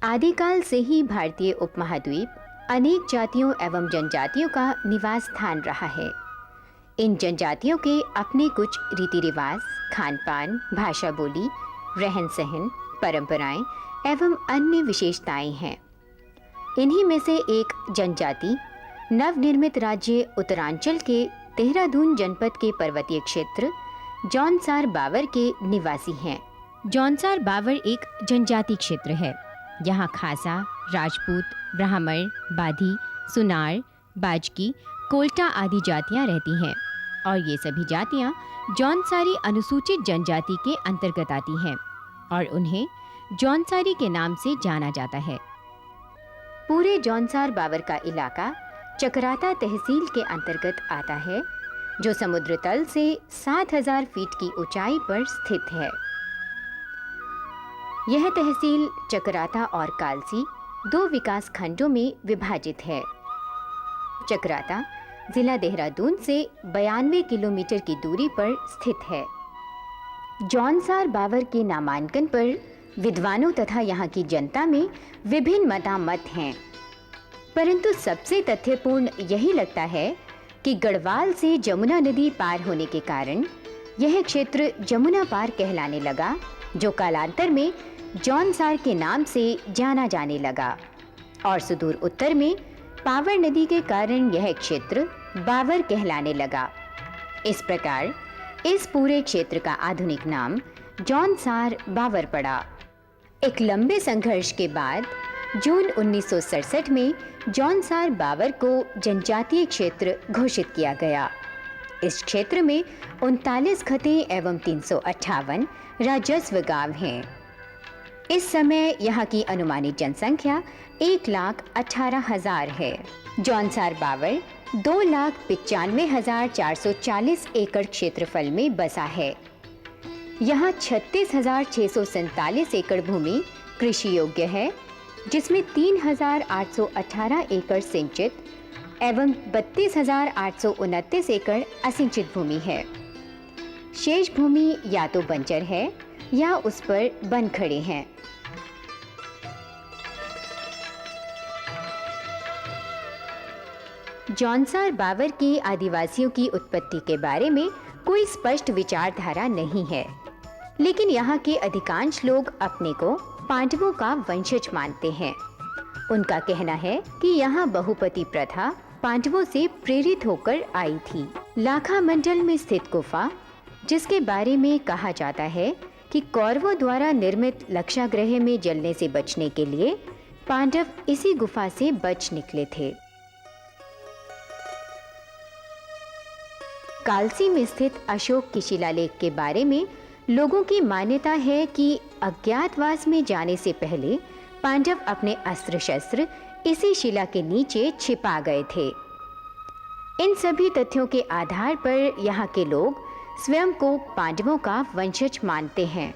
आदिकाल से ही भारतीय उपमहाद्वीप अनेक जातियों एवं जनजातियों का निवास स्थान रहा है। इन जनजातियों के अपने कुछ रीति रिवाज, खान पान, भाषा बोली, रहन सहन, परंपराएं एवं अन्य विशेषताएं हैं। इन्हीं में से एक जनजाति नवनिर्मित राज्य उत्तरांचल के देहरादून जनपद के पर्वतीय क्षेत्र जौनसार बावर के निवासी हैं। जौनसार बावर एक जनजाति क्षेत्र है। यहाँ खासा, राजपूत, ब्राह्मण, बाधी, सुनार, बाजकी, कोल्टा आदि जातियाँ रहती हैं और ये सभी जातियाँ जौनसारी अनुसूचित जनजाति के अंतर्गत आती हैं और उन्हें जौनसारी के नाम से जाना जाता है। पूरे जौनसार बावर का इलाका चकराता तहसील के अंतर्गत आता है, जो समुद्र तल से 7000 फीट की ऊंचाई पर स्थित है। यह तहसील चकराता और कालसी दो विकास खंडों में विभाजित है। चकराता जिला देहरादून से 92 किलोमीटर की दूरी पर स्थित है। जौनसार बावर के नामांकन पर विद्वानों तथा यहाँ की जनता में विभिन्न मतामत हैं, परंतु सबसे तथ्यपूर्ण यही लगता है कि गढ़वाल से जमुना नदी पार होने के कारण यह क्षेत्र जमुना पार कहलाने लगा, जो कालांतर में जौनसार के नाम से जाना जाने लगा और सुदूर उत्तर में पावर नदी के कारण यह क्षेत्र बावर कहलाने लगा। इस प्रकार इस पूरे क्षेत्र का आधुनिक नाम जौनसार बावर पड़ा। एक लंबे संघर्ष के बाद जून 1967 में जौनसार बावर को जनजातीय क्षेत्र घोषित किया गया। इस क्षेत्र में 39 खते एवं 358 राजस्व गांव हैं। इस समय यहाँ की अनुमानित जनसंख्या 1,18,000 है। जौनसार बावर 2,95,440 एकड़ क्षेत्रफल में बसा है। यहाँ 36,647 एकड़ भूमि कृषि योग्य है, जिसमें 3,818 एकड़ सिंचित एवं 32,829 एकड़ असिंचित भूमि है। शेष भूमि या तो बंजर है या उस पर वन खड़े हैं। जौनसार बावर के आदिवासियों की उत्पत्ति के बारे में कोई स्पष्ट विचारधारा नहीं है, लेकिन यहाँ के अधिकांश लोग अपने को पांडवों का वंशज मानते हैं। उनका कहना है कि यहाँ बहुपति प्रथा पांडवों से प्रेरित होकर आई थी। लाखा मंडल में स्थित गुफा, जिसके बारे में कहा जाता है कि कौरवों द्वारा निर्मित लक्षागृह में जलने से बचने के लिए पांडव इसी गुफा से बच निकले थे। कालसी में स्थित अशोक की शिलालेख के बारे में लोगों की मान्यता है कि अज्ञातवास में जाने से पहले पांडव अपने अस्त्र शस्त्र इसी शिला के नीचे छिपा गए थे। इन सभी तथ्यों के आधार पर यहाँ के लोग स्वयं को पांडवों का वंशज मानते हैं।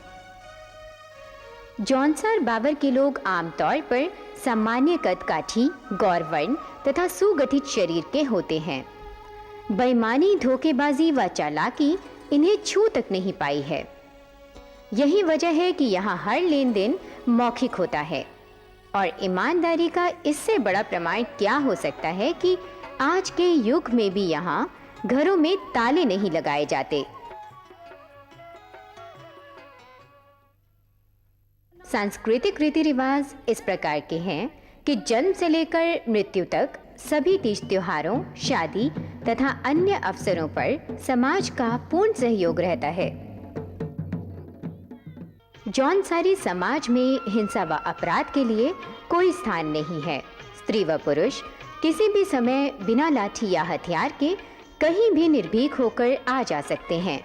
जौनसार बावर के लोग आमतौर पर सामान्य कदकाठी, गौरवर्ण तथा सुगठित शरीर के होते हैं। बेईमानी, धोखेबाजी व चालाकी इन्हें छू तक नहीं पाई है। यही वजह है कि यहाँ हर लेन देन मौखिक होता है और ईमानदारी का इससे बड़ा प्रमाण क्या हो सकता है कि आज के युग में भी यहाँ घरों में ताले नहीं लगाए जाते। सांस्कृतिक रीति रिवाज इस प्रकार के हैं कि जन्म से लेकर मृत्यु तक सभी तीज त्योहारों, शादी तथा अन्य अवसरों पर समाज का पूर्ण सहयोग रहता है। जौनसारी समाज में हिंसा व अपराध के लिए कोई स्थान नहीं है। स्त्री व पुरुष किसी भी समय बिना लाठी या हथियार के कहीं भी निर्भीक होकर आ जा सकते हैं।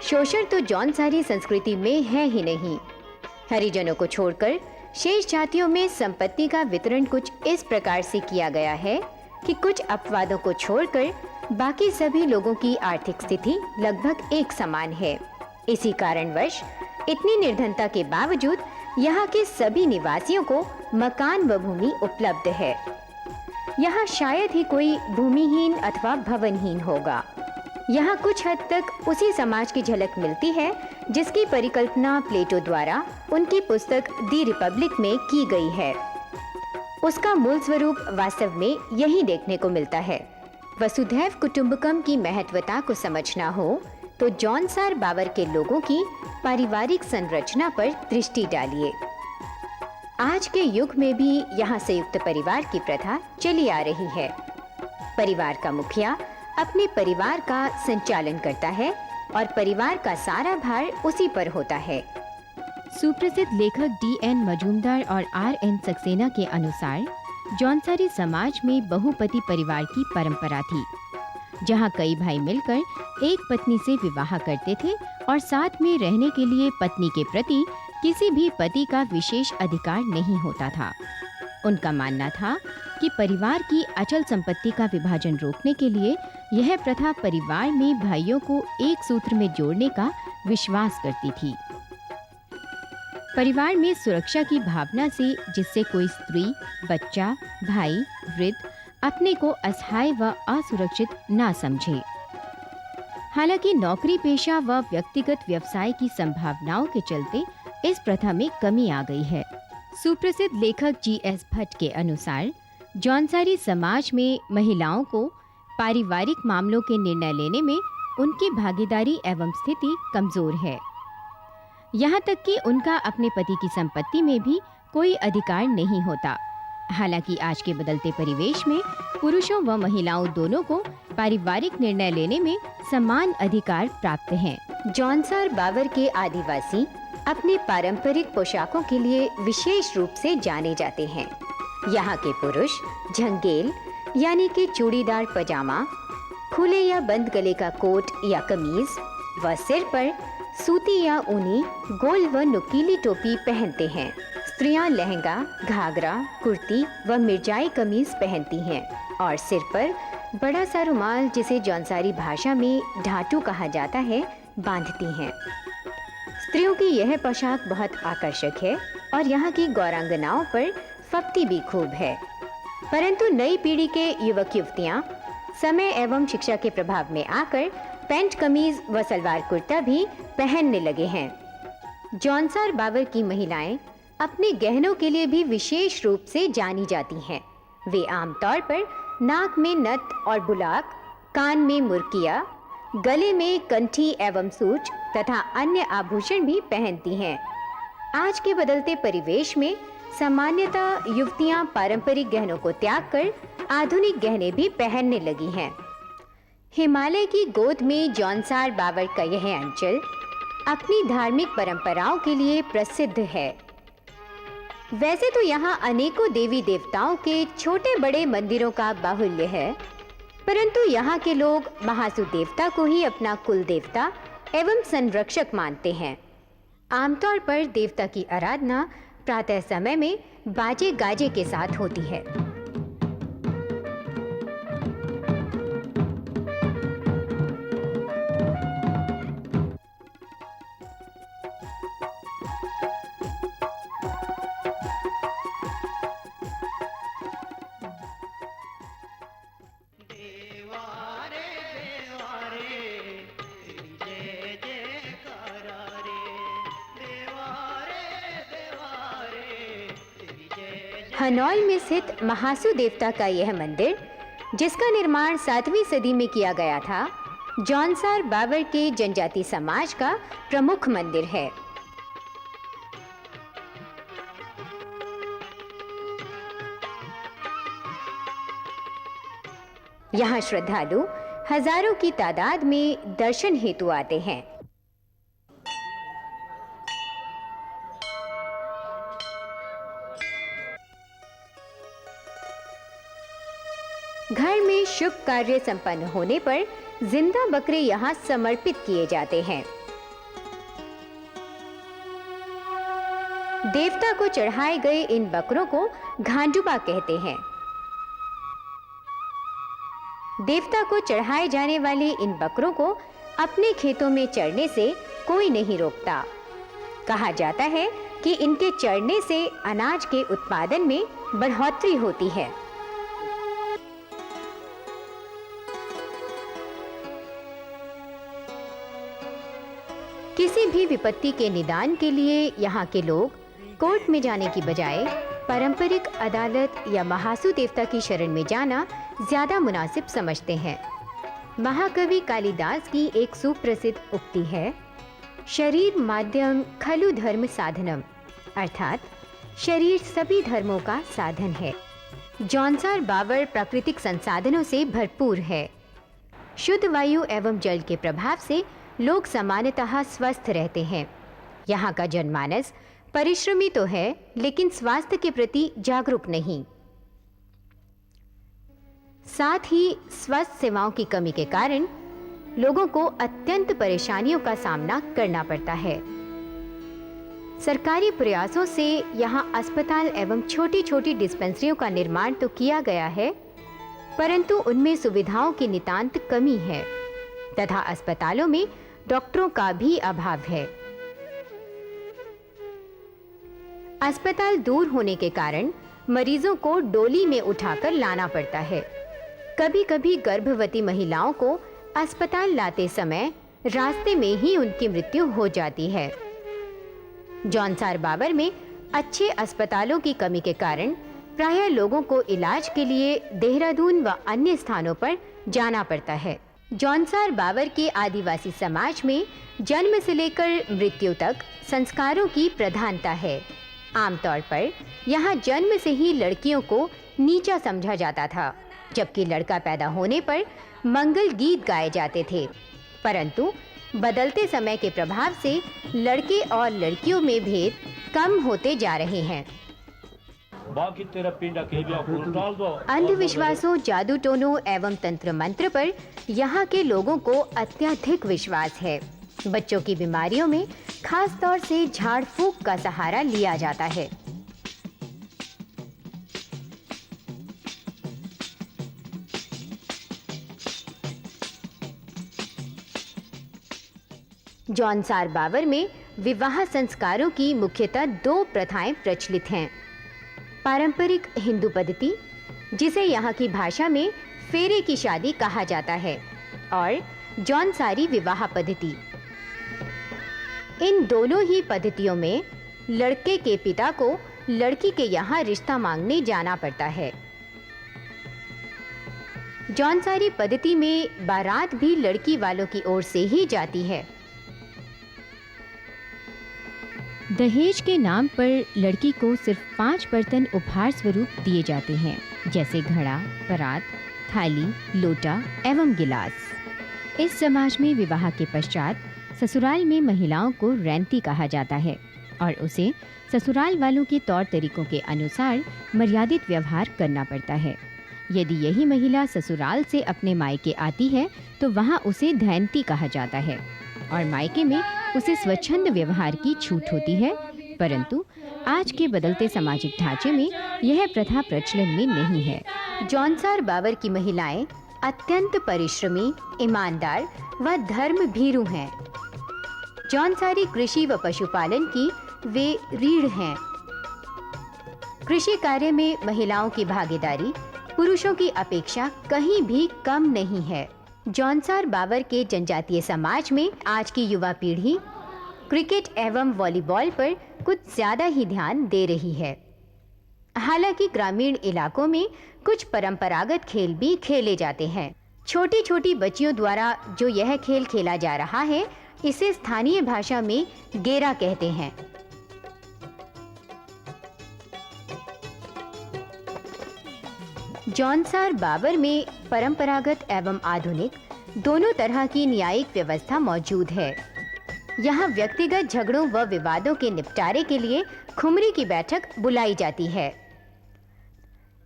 शोषण तो जौनसारी संस्कृति में है ही नहीं। हरिजनों को छोड़कर शेष जातियों में संपत्ति का वितरण कुछ इस प्रकार से किया गया है कि कुछ अपवादों को छोड़कर बाकी सभी लोगों की आर्थिक स्थिति लगभग एक समान है। इसी कारणवश इतनी निर्धनता के बावजूद यहाँ के सभी निवासियों को मकान व भूमि उपलब्ध है। यहाँ शायद ही कोई भूमिहीन अथवा भवनहीन होगा। यहाँ कुछ हद तक उसी समाज की झलक मिलती है जिसकी परिकल्पना प्लेटो द्वारा उनकी पुस्तक दी रिपब्लिक में की गई है। उसका मूल स्वरूप वास्तव में यही देखने को मिलता है। वसुधैव कुटुंबकम की महत्वता को समझना हो तो जॉन सार बावर के लोगों की पारिवारिक संरचना पर दृष्टि डालिए। आज के युग में भी यहाँ संयुक्त परिवार की प्रथा चली आ रही है। परिवार का मुखिया अपने परिवार का संचालन करता है और परिवार का सारा भार उसी पर होता है। सुप्रसिद्ध लेखक D.N. मजूमदार और R.N. सक्सेना के अनुसार जौनसारी समाज में बहुपति परिवार की परंपरा थी, जहां कई भाई मिलकर एक पत्नी से विवाह करते थे और साथ में रहने के लिए पत्नी के प्रति किसी भी पति का विशेष अधिकार नहीं होता था। उनका मानना था कि परिवार की अचल संपत्ति का विभाजन रोकने के लिए यह प्रथा परिवार में भाइयों को एक सूत्र में जोड़ने का विश्वास करती थी। परिवार में सुरक्षा की भावना से जिससे कोई स्त्री, बच्चा, भाई, वृद्ध अपने को असहाय व असुरक्षित ना समझे। हालांकि नौकरी पेशा व व्यक्तिगत व्यवसाय की संभावनाओं के चलते इस प्रथा में कमी आ गई है। सुप्रसिद्ध लेखक G.S. भट्ट के अनुसार जौनसारी समाज में महिलाओं को पारिवारिक मामलों के निर्णय लेने में उनकी भागीदारी एवं स्थिति कमजोर है। यहाँ तक कि उनका अपने पति की संपत्ति में भी कोई अधिकार नहीं होता। हालांकि आज के बदलते परिवेश में पुरुषों व महिलाओं दोनों को पारिवारिक निर्णय लेने में समान अधिकार प्राप्त हैं। जौनसार बावर के आदिवासी अपने पारंपरिक पोशाकों के लिए विशेष रूप से जाने जाते हैं। यहाँ के पुरुष झंगेल यानी कि चूड़ीदार पजामा, खुले या बंद गले का कोट या कमीज व सिर पर सूती या ऊनी गोल व नुकीली टोपी पहनते हैं। स्त्रियां लहंगा, घाघरा, कुर्ती व मिर्जाई कमीज पहनती हैं और सिर पर बड़ा सा रुमाल, जिसे जौनसारी भाषा में ढाटू कहा जाता है, बांधती हैं। स्त्रियों की यह पोशाक बहुत आकर्षक है और यहाँ की गौरांगनाओं पर फप्ती भी खूब है। परंतु नई पीढ़ी के युवक युवतियाँ समय एवं शिक्षा के प्रभाव में आकर पैंट कमीज व सलवार कुर्ता भी पहनने लगे हैं। जौनसार बावर की महिलाएं अपने गहनों के लिए भी विशेष रूप से जानी जाती हैं। वे आमतौर पर नाक में नथ और बुलाक, कान में मुर्किया, गले में कंठी एवं सूच तथा अन्य आभूषण भी पहनती हैं। आज के बदलते परिवेश में सामान्यतः युवतियां पारंपरिक गहनों को त्याग कर आधुनिक गहने भी पहनने लगी हैं। हिमालय की गोद में जौनसार बावर का यह अंचल अपनी धार्मिक परंपराओं के लिए प्रसिद्ध है। वैसे तो यहाँ अनेकों देवी देवताओं के छोटे बड़े मंदिरों का बाहुल्य है, परंतु यहाँ के लोग महासु देवता को ही अपना कुल देवता एवं संरक्षक मानते हैं। आमतौर पर देवता की आराधना प्रातः समय में बाजे गाजे के साथ होती है। हनौल में स्थित महासु देवता का यह मंदिर, जिसका निर्माण 7वीं सदी में किया गया था, जौनसार बावर के जनजाति समाज का प्रमुख मंदिर है। यहाँ श्रद्धालु हजारों की तादाद में दर्शन हेतु आते हैं। घर में शुभ कार्य संपन्न होने पर जिंदा बकरे यहाँ समर्पित किए जाते हैं। देवता को चढ़ाए गए इन बकरों को घांडुबा कहते हैं। देवता को चढ़ाए जाने वाले इन बकरों को अपने खेतों में चरने से कोई नहीं रोकता। कहा जाता है कि इनके चरने से अनाज के उत्पादन में बढ़ोतरी होती है। किसी भी विपत्ति के निदान के लिए यहाँ के लोग कोर्ट में जाने की बजाय पारंपरिक अदालत या महासु देवता की शरण में जाना ज्यादा मुनासिब समझते हैं। महाकवि कालिदास की एक सुप्रसिद्ध उक्ति है, शरीर माध्यम खलु धर्म साधनम, अर्थात शरीर सभी धर्मों का साधन है। जौनसार बावर प्राकृतिक संसाधनों से भरपूर है। शुद्ध वायु एवं जल के प्रभाव से लोग सामान्यतः स्वस्थ रहते हैं। यहाँ का जनमानस परिश्रमी तो है, लेकिन स्वास्थ्य के प्रति जागरूक नहीं। साथ ही स्वास्थ्य सेवाओं की कमी के कारण लोगों को अत्यंत परेशानियों का सामना करना पड़ता है। सरकारी प्रयासों से यहाँ अस्पताल एवं छोटी छोटी डिस्पेंसरियों का निर्माण तो किया गया है, परंतु उनमें सुविधाओं की नितांत कमी है तथा अस्पतालों में डॉक्टरों का भी अभाव है। अस्पताल दूर होने के कारण मरीजों को डोली में उठाकर लाना पड़ता है। कभी कभी गर्भवती महिलाओं को अस्पताल लाते समय रास्ते में ही उनकी मृत्यु हो जाती है। जौनसार बावर में अच्छे अस्पतालों की कमी के कारण प्रायः लोगों को इलाज के लिए देहरादून व अन्य स्थानों पर जाना पड़ता है। जौनसार बावर के आदिवासी समाज में जन्म से लेकर मृत्यु तक संस्कारों की प्रधानता है। आमतौर पर यहाँ जन्म से ही लड़कियों को नीचा समझा जाता था, जबकि लड़का पैदा होने पर मंगल गीत गाए जाते थे। परंतु बदलते समय के प्रभाव से लड़के और लड़कियों में भेद कम होते जा रहे हैं। अंधविश्वासों, जादू टोनों एवं तंत्र मंत्र पर यहाँ के लोगों को अत्यधिक विश्वास है। बच्चों की बीमारियों में खास तौर से झाड़ फूंक का सहारा लिया जाता है। जौनसार बावर में विवाह संस्कारों की मुख्यतः दो प्रथाएं प्रचलित हैं। पारंपरिक हिंदू पद्धति, जिसे यहाँ की भाषा में फेरे की शादी कहा जाता है, और जौनसारी विवाह पद्धति। इन दोनों ही पद्धतियों में लड़के के पिता को लड़की के यहाँ रिश्ता मांगने जाना पड़ता है। जौनसारी पद्धति में बारात भी लड़की वालों की ओर से ही जाती है। दहेज के नाम पर लड़की को सिर्फ 5 बर्तन उपहार स्वरूप दिए जाते हैं, जैसे घड़ा, परात, थाली, लोटा एवं गिलास। इस समाज में विवाह के पश्चात ससुराल में महिलाओं को रैंती कहा जाता है और उसे ससुराल वालों के तौर तरीकों के अनुसार मर्यादित व्यवहार करना पड़ता है। यदि यही महिला ससुराल से अपने मायके आती है तो वहाँ उसे धैंती कहा जाता है और मायके में उसे स्वच्छंद व्यवहार की छूट होती है। परंतु आज के बदलते सामाजिक ढांचे में यह प्रथा प्रचलन में नहीं है। जौनसार बावर की महिलाएं अत्यंत परिश्रमी, ईमानदार व धर्म भीरू हैं। जौनसारी कृषि व पशुपालन की वे रीढ़ हैं। कृषि कार्य में महिलाओं की भागीदारी पुरुषों की अपेक्षा कहीं भी कम नहीं है। जौनसार बावर के जनजातीय समाज में आज की युवा पीढ़ी क्रिकेट एवं वॉलीबॉल पर कुछ ज्यादा ही ध्यान दे रही है। हालांकि ग्रामीण इलाकों में कुछ परंपरागत खेल भी खेले जाते हैं। छोटी छोटी बच्चियों द्वारा जो यह खेल खेला जा रहा है, इसे स्थानीय भाषा में गेरा कहते हैं। जौनसार बावर में परंपरागत एवं आधुनिक दोनों तरह की न्यायिक व्यवस्था मौजूद है। यहाँ व्यक्तिगत झगड़ों व विवादों के निपटारे के लिए खुमरी की बैठक बुलाई जाती है।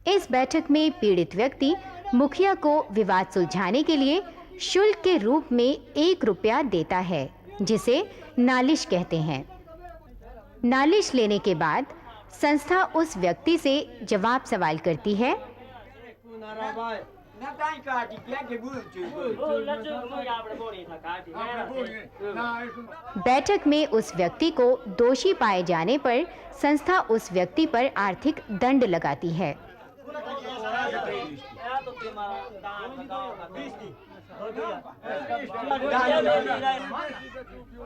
इस बैठक में पीड़ित व्यक्ति मुखिया को विवाद सुलझाने के लिए शुल्क के रूप में 1 रुपया देता है, जिसे नालिश कहते हैं। नालिश लेने के बाद संस्था उस व्यक्ति से जवाब सवाल करती है। बैठक में उस व्यक्ति को दोषी पाए जाने पर संस्था उस व्यक्ति पर आर्थिक दंड लगाती है।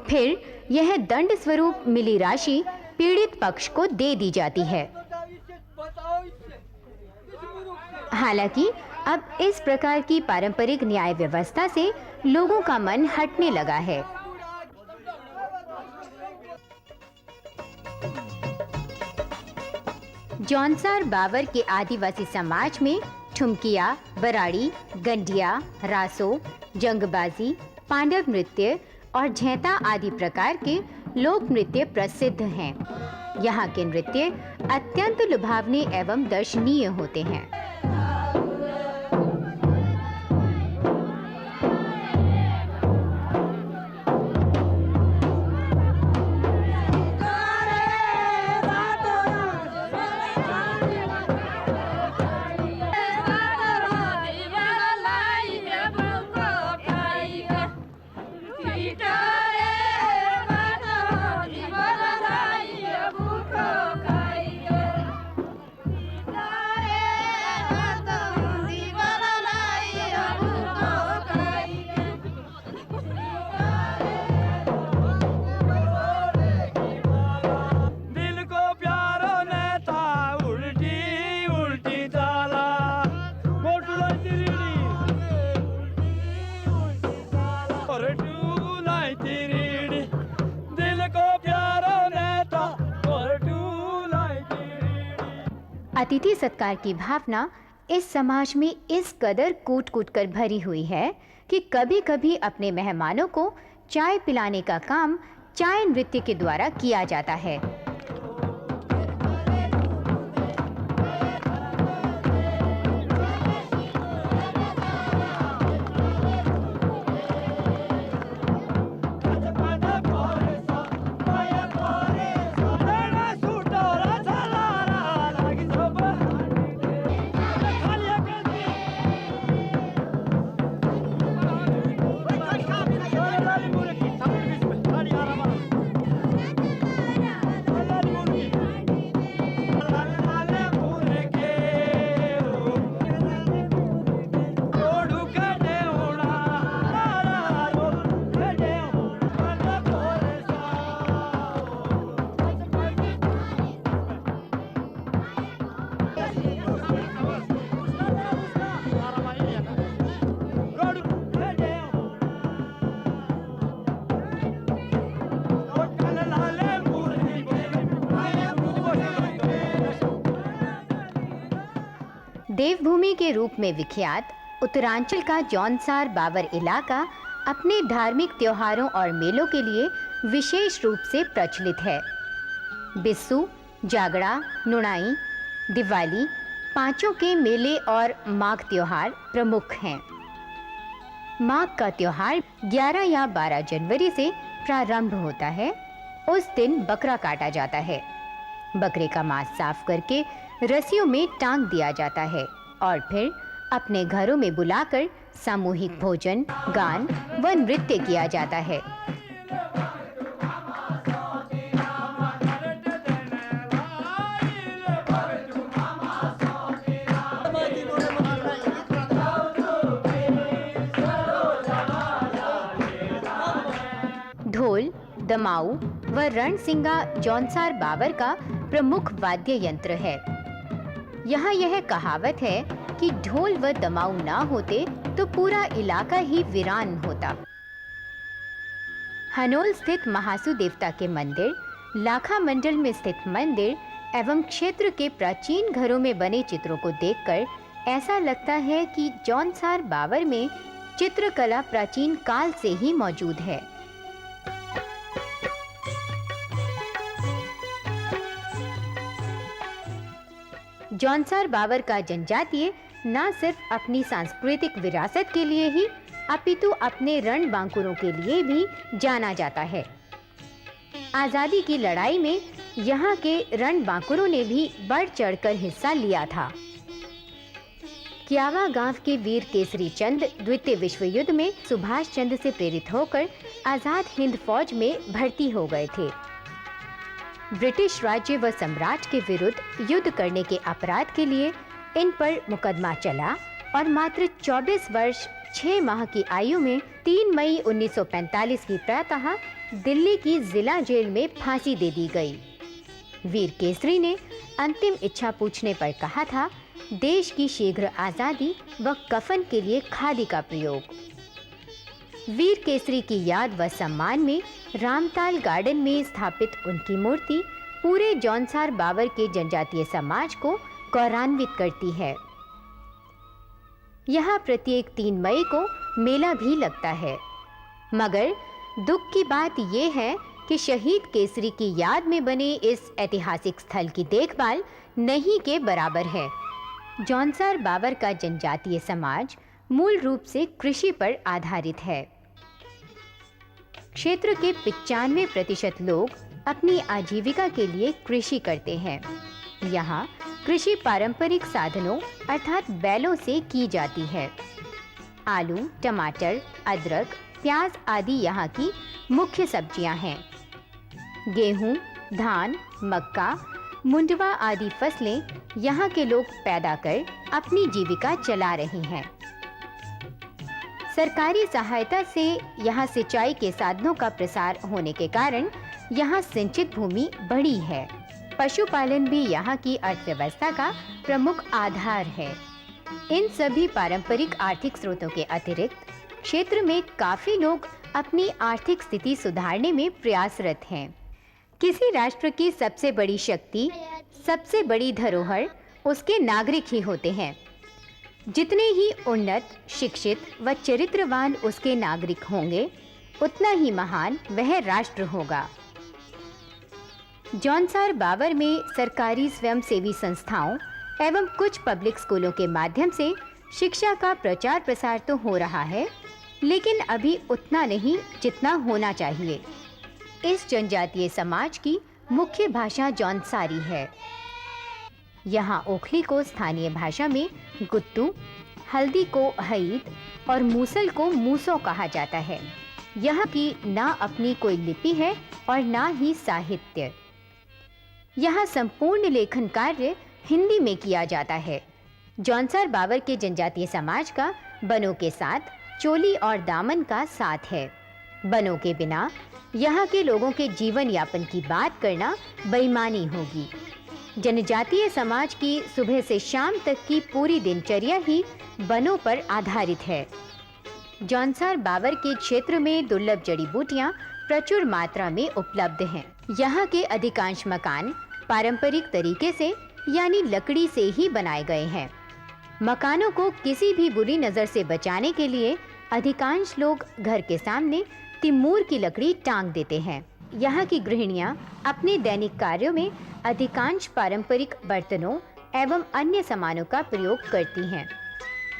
फिर यह दंड स्वरूप मिली राशि पीड़ित पक्ष को दे दी जाती है। हालांकि अब इस प्रकार की पारंपरिक न्याय व्यवस्था से लोगों का मन हटने लगा है। जौनसार बावर के आदिवासी समाज में ठुमकिया, बराड़ी, गंडिया, रासो, जंगबाजी, पांडव नृत्य और झैता आदि प्रकार के लोक नृत्य प्रसिद्ध हैं। यहाँ के नृत्य अत्यंत लुभावने एवं दर्शनीय होते हैं। अतिथि सत्कार की भावना इस समाज में इस कदर कूट-कूट कर भरी हुई है कि कभी-कभी अपने मेहमानों को चाय पिलाने का काम चाय नृत्य के द्वारा किया जाता है। देवभूमि के रूप में विख्यात उत्तरांचल का जौनसार बावर इलाका अपने धार्मिक त्योहारों और मेलों के लिए विशेष रूप से प्रचलित है। बिस्सू, जागड़ा, नुणाई, दिवाली, पांचों के मेले और माघ त्योहार प्रमुख हैं। माघ का त्योहार 11 या 12 जनवरी से प्रारंभ होता है। उस दिन बकरा काटा जाता है। बकरे का मांस साफ करके रस्सियों में टांग दिया जाता है और फिर अपने घरों में बुलाकर सामूहिक भोजन, गान व नृत्य किया जाता है। ढोल, दमाऊ व रणसिंगा जौनसार बावर का प्रमुख वाद्य यंत्र है। यहाँ यह कहावत है कि ढोल व दमाऊ ना होते तो पूरा इलाका ही वीरान होता। हनोल स्थित महासू देवता के मंदिर, लाखा मंडल में स्थित मंदिर एवं क्षेत्र के प्राचीन घरों में बने चित्रों को देखकर ऐसा लगता है कि जौनसार बावर में चित्रकला प्राचीन काल से ही मौजूद है। जौनसार बावर का जनजातीय न सिर्फ अपनी सांस्कृतिक विरासत के लिए ही अपितु अपने रण बांकुरों के लिए भी जाना जाता है। आजादी की लड़ाई में यहाँ के रण बांकुरों ने भी बढ़ चढ़कर हिस्सा लिया था। क्यावा गांव के वीर केसरी चंद द्वितीय विश्व युद्ध में सुभाष चंद्र से प्रेरित होकर आजाद हिंद फौज में भर्ती हो गए थे। ब्रिटिश राज्य व सम्राट के विरुद्ध युद्ध करने के अपराध के लिए इन पर मुकदमा चला और मात्र 24 वर्ष 6 माह की आयु में 3 मई 1945 की प्रातः दिल्ली की जिला जेल में फांसी दे दी गई। वीर केसरी ने अंतिम इच्छा पूछने पर कहा था, देश की शीघ्र आज़ादी व कफन के लिए खादी का प्रयोग। वीर केसरी की याद व सम्मान में रामताल गार्डन में स्थापित उनकी मूर्ति पूरे जौनसार बावर के जनजातीय समाज को गौरवान्वित करती है। यहाँ प्रत्येक 3 मई को मेला भी लगता है, मगर दुख की बात यह है कि शहीद केसरी की याद में बने इस ऐतिहासिक स्थल की देखभाल नहीं के बराबर है। जौनसार बावर का जनजातीय समाज मूल रूप से कृषि पर आधारित है। क्षेत्र के 95% लोग अपनी आजीविका के लिए कृषि करते हैं। यहाँ कृषि पारंपरिक साधनों अर्थात बैलों से की जाती है। आलू, टमाटर, अदरक, प्याज आदि यहाँ की मुख्य सब्जियां हैं। गेहूं, धान, मक्का, मुंडवा आदि फसलें यहाँ के लोग पैदा कर अपनी जीविका चला रहे हैं। सरकारी सहायता से यहाँ सिंचाई के साधनों का प्रसार होने के कारण यहाँ सिंचित भूमि बड़ी है। पशुपालन भी यहाँ की अर्थव्यवस्था का प्रमुख आधार है। इन सभी पारंपरिक आर्थिक स्रोतों के अतिरिक्त क्षेत्र में काफी लोग अपनी आर्थिक स्थिति सुधारने में प्रयासरत हैं। किसी राष्ट्र की सबसे बड़ी शक्ति, सबसे बड़ी धरोहर उसके नागरिक ही होते हैं। जितने ही उन्नत, शिक्षित व चरित्रवान उसके नागरिक होंगे, उतना ही महान वह राष्ट्र होगा। जौनसार बावर में सरकारी स्वयंसेवी संस्थाओं एवं कुछ पब्लिक स्कूलों के माध्यम से शिक्षा का प्रचार प्रसार तो हो रहा है, लेकिन अभी उतना नहीं जितना होना चाहिए। इस जनजातीय समाज की मुख्य भाषा जौनसारी है। यहाँ ओखली को स्थानीय भाषा में गुत्तू, हल्दी को हईद और मूसल को मूसो कहा जाता है। यहाँ की ना अपनी कोई लिपि है और ना ही साहित्य। यहाँ संपूर्ण लेखन कार्य हिंदी में किया जाता है। जौनसार बावर के जनजातीय समाज का बनों के साथ चोली और दामन का साथ है। बनों के बिना यहाँ के लोगों के जीवन यापन की बात करना बेईमानी होगी। जनजातीय समाज की सुबह से शाम तक की पूरी दिनचर्या ही बनों पर आधारित है। जौनसार बावर के क्षेत्र में दुर्लभ जड़ी बूटियां प्रचुर मात्रा में उपलब्ध हैं। यहाँ के अधिकांश मकान पारंपरिक तरीके से यानी लकड़ी से ही बनाए गए हैं। मकानों को किसी भी बुरी नज़र से बचाने के लिए अधिकांश लोग घर के सामने तिमूर की लकड़ी टांग देते हैं। यहाँ की गृहिणियाँ अपने दैनिक कार्यों में अधिकांश पारंपरिक बर्तनों एवं अन्य सामानों का प्रयोग करती हैं।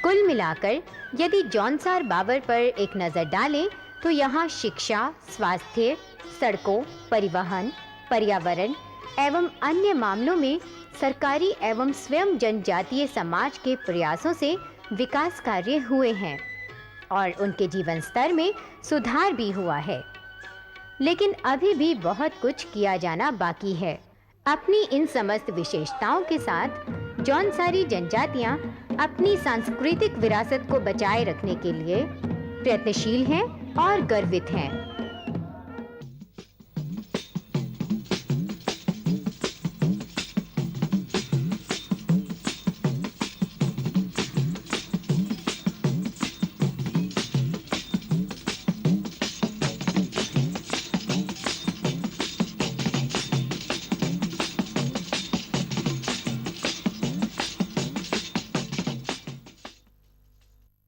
कुल मिलाकर यदि जौनसार बावर पर एक नज़र डालें तो यहाँ शिक्षा, स्वास्थ्य, सड़कों, परिवहन, पर्यावरण एवं अन्य मामलों में सरकारी एवं स्वयं जनजातीय समाज के प्रयासों से विकास कार्य हुए हैं और उनके जीवन स्तर में सुधार भी हुआ है। लेकिन अभी भी बहुत कुछ किया जाना बाकी है। अपनी इन समस्त विशेषताओं के साथ जौनसारी जनजातियां अपनी सांस्कृतिक विरासत को बचाए रखने के लिए प्रयत्नशील हैं और गर्वित हैं।